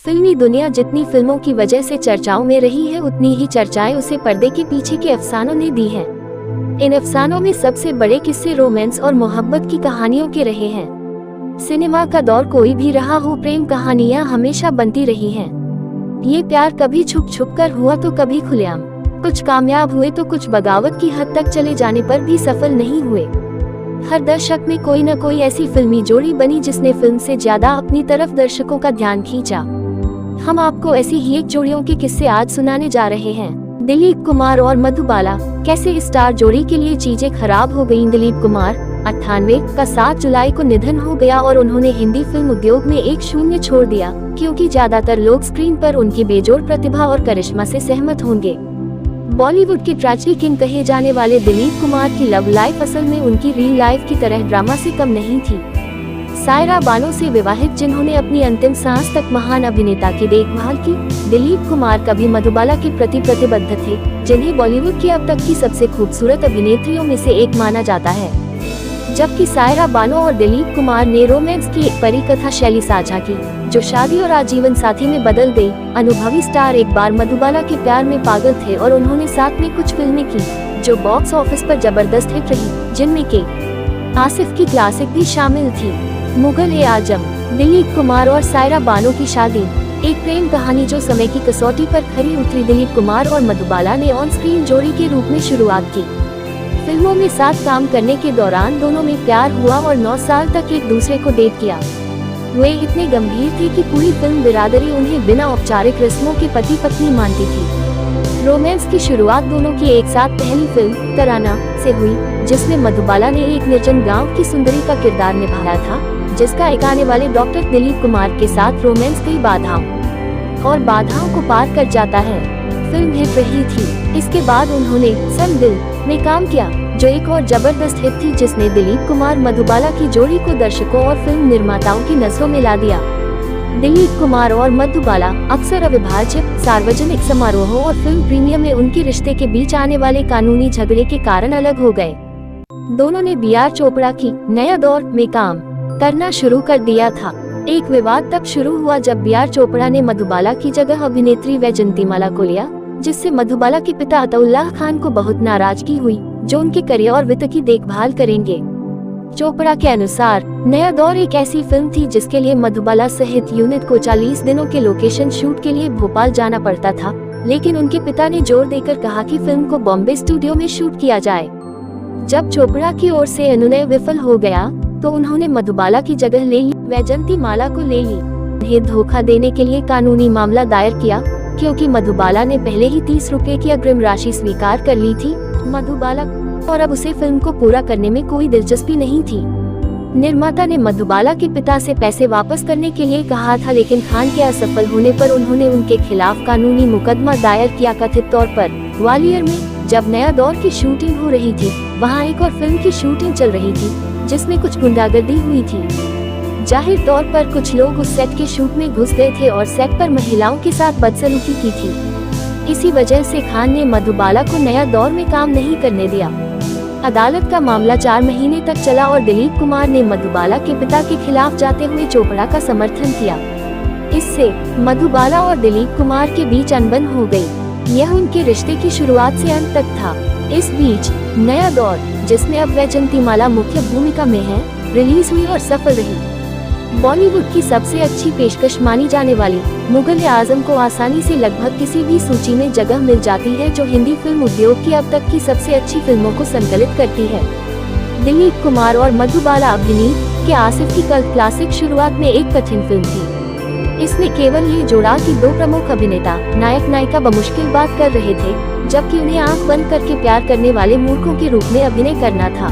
फिल्मी दुनिया जितनी फिल्मों की वजह से चर्चाओं में रही है, उतनी ही चर्चाएं उसे पर्दे के पीछे के अफसानों ने दी हैं। इन अफसानों में सबसे बड़े किस्से रोमांस और मोहब्बत की कहानियों के रहे हैं। सिनेमा का दौर कोई भी रहा हो, प्रेम कहानियां हमेशा बनती रही हैं। ये प्यार कभी छुप छुप कर हुआ तो कभी खुलेआम, कुछ कामयाब हुए तो कुछ बगावत की हद तक चले जाने पर भी सफल नहीं हुए। हर दशक में कोई न कोई ऐसी फिल्मी जोड़ी बनी जिसने फिल्म से ज्यादा अपनी तरफ दर्शकों का ध्यान खींचा। हम आपको ऐसी ही एक जोड़ियों के किस्से आज सुनाने जा रहे हैं। दिलीप कुमार और मधुबाला, कैसे स्टार जोड़ी के लिए चीजें खराब हो गईं। दिलीप कुमार 98 का 7 जुलाई को निधन हो गया और उन्होंने हिंदी फिल्म उद्योग में एक शून्य छोड़ दिया, क्योंकि ज्यादातर लोग स्क्रीन पर उनकी बेजोड़ प्रतिभा और करिश्मा से सहमत होंगे। बॉलीवुड के ट्रेजेडी किंग कहे जाने वाले दिलीप कुमार की लव लाइफ असल में उनकी रियल लाइफ की तरह ड्रामा से कम नहीं थी। सायरा बानो से विवाहित, जिन्होंने अपनी अंतिम सांस तक महान अभिनेता की देखभाल की, दिलीप कुमार कभी मधुबाला के प्रति प्रतिबद्ध थे, जिन्हें बॉलीवुड की अब तक की सबसे खूबसूरत अभिनेत्रियों में से एक माना जाता है। जबकि सायरा बानो और दिलीप कुमार ने रोमांस की एक परिकथा शैली साझा की, जो शादी और आजीवन साथी में बदल गई। अनुभवी स्टार एक बार मधुबाला के प्यार में पागल थे और उन्होंने साथ में कुछ फिल्में की, जो बॉक्स ऑफिस पर जबरदस्त हिट रही, जिनमें के आसिफ की क्लासिक भी शामिल थी, मुगल-ए-आजम। दिलीप कुमार और सायरा बानो की शादी, एक प्रेम कहानी जो समय की कसौटी पर खरी उतरी। दिलीप कुमार और मधुबाला ने ऑन स्क्रीन जोड़ी के रूप में शुरुआत की। फिल्मों में साथ काम करने के दौरान दोनों में प्यार हुआ और 9 साल तक एक दूसरे को डेट किया। वे इतने गंभीर थे कि पूरी फिल्म बिरादरी उन्हें बिना औपचारिक रस्मों के पति पत्नी मानती थी। रोमांस की शुरुआत दोनों की एक साथ पहली फिल्म तराना से हुई, जिसमें मधुबाला ने एक निर्जन गांव की सुंदरी का किरदार निभाया था, जिसका एक आने वाले डॉक्टर दिलीप कुमार के साथ रोमांस कई बाधाओं को पार कर जाता है। फिल्म हिट रही थी। इसके बाद उन्होंने सन दिल में काम किया, जो एक और जबरदस्त हिट थी, जिसने दिलीप कुमार मधुबाला की जोड़ी को दर्शकों और फिल्म निर्माताओं की नजरों में ला दिया। दिलीप कुमार और मधुबाला अक्सर अविभाज्य सार्वजनिक समारोहों और फिल्म प्रीमियर में उनके रिश्ते के बीच आने वाले कानूनी झगड़े के कारण अलग हो गए। दोनों ने बी.आर. चोपड़ा की नया दौर में काम करना शुरू कर दिया था। एक विवाद तब शुरू हुआ जब बी.आर. चोपड़ा ने मधुबाला की जगह अभिनेत्री वैजंतीमाला को लिया, जिससे मधुबाला के पिता अताउल्लाह खान को बहुत नाराजगी हुई, जो उनके करियर और वित्त की देखभाल करेंगे। चोपड़ा के अनुसार नया दौर एक ऐसी फिल्म थी जिसके लिए मधुबाला सहित यूनिट को 40 दिनों के लोकेशन शूट के लिए भोपाल जाना पड़ता था, लेकिन उनके पिता ने जोर देकर कहा कि फिल्म को बॉम्बे स्टूडियो में शूट किया जाए। जब चोपड़ा की ओर से अनुनय विफल हो गया, तो उन्होंने मधुबाला की जगह ले ली, वैजंतीमाला को ले ली। उन्हें धोखा देने के लिए कानूनी मामला दायर किया, क्योंकि मधुबाला ने पहले ही 30 रुपए की अग्रिम राशि स्वीकार कर ली थी मधुबाला, और अब उसे फिल्म को पूरा करने में कोई दिलचस्पी नहीं थी। निर्माता ने मधुबाला के पिता से पैसे वापस करने के लिए कहा था, लेकिन खान के असफल होने पर उन्होंने उनके खिलाफ कानूनी मुकदमा दायर किया। कथित तौर पर ग्वालियर में जब नया दौर की शूटिंग हो रही थी, वहां एक और फिल्म की शूटिंग चल रही थी, जिसमें कुछ गुंडागर्दी हुई थी। जाहिर तौर पर कुछ लोग उस सेट के शूट में घुस गए थे और सेट पर महिलाओं के साथ बदसलूकी की थी। इसी वजह से खान ने मधुबाला को नया दौर में काम नहीं करने दिया। अदालत का मामला 4 महीने तक चला और दिलीप कुमार ने मधुबाला के पिता के खिलाफ जाते हुए चोपड़ा का समर्थन किया। इससे मधुबाला और दिलीप कुमार के बीच अनबन हो गई। यह उनके रिश्ते की शुरुआत से अंत तक था। इस बीच नया दौर, जिसमें अब वैजंतीमाला मुख्य भूमिका में है, रिलीज हुई और सफल रही। बॉलीवुड की सबसे अच्छी पेशकश मानी जाने वाली मुगल-ए-आजम को आसानी से लगभग किसी भी सूची में जगह मिल जाती है, जो हिंदी फिल्म उद्योग की अब तक की सबसे अच्छी फिल्मों को संकलित करती है। दिलीप कुमार और मधुबाला अभिनीत के आसिफ की कल्ट क्लासिक शुरुआत में एक कठिन फिल्म थी। इसने केवल ये जोड़ा कि 2 प्रमुख अभिनेता नायक नायिका बमुश्किल बात कर रहे थे, जबकि उन्हें आंख बंद करके प्यार करने वाले मूर्खों के रूप में अभिनय करना था।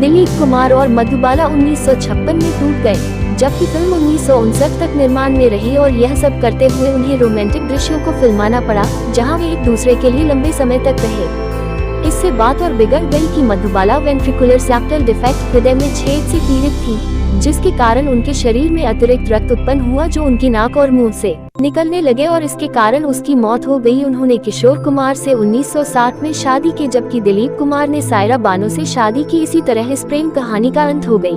दिलीप कुमार और मधुबाला 1956 में टूट गए, जबकि फिल्म 1959 तक निर्माण में रही, और यह सब करते हुए उन्हें रोमांटिक दृश्यों को फिल्माना पड़ा, जहां वे एक दूसरे के लिए लंबे समय तक रहे। इससे बात और बिगड़ गई कि मधुबाला वेंट्रिकुलर सेप्टल डिफेक्ट, हृदय में छेद से पीड़ित थी, जिसके कारण उनके शरीर में अतिरिक्त रक्त उत्पन्न हुआ, जो उनकी नाक और मुंह से निकलने लगे, और इसके कारण उसकी मौत हो गई। उन्होंने किशोर कुमार से 1960 में शादी की, जबकि दिलीप कुमार ने सायरा बानो से शादी की। इसी तरह इस प्रेम कहानी का अंत हो गई।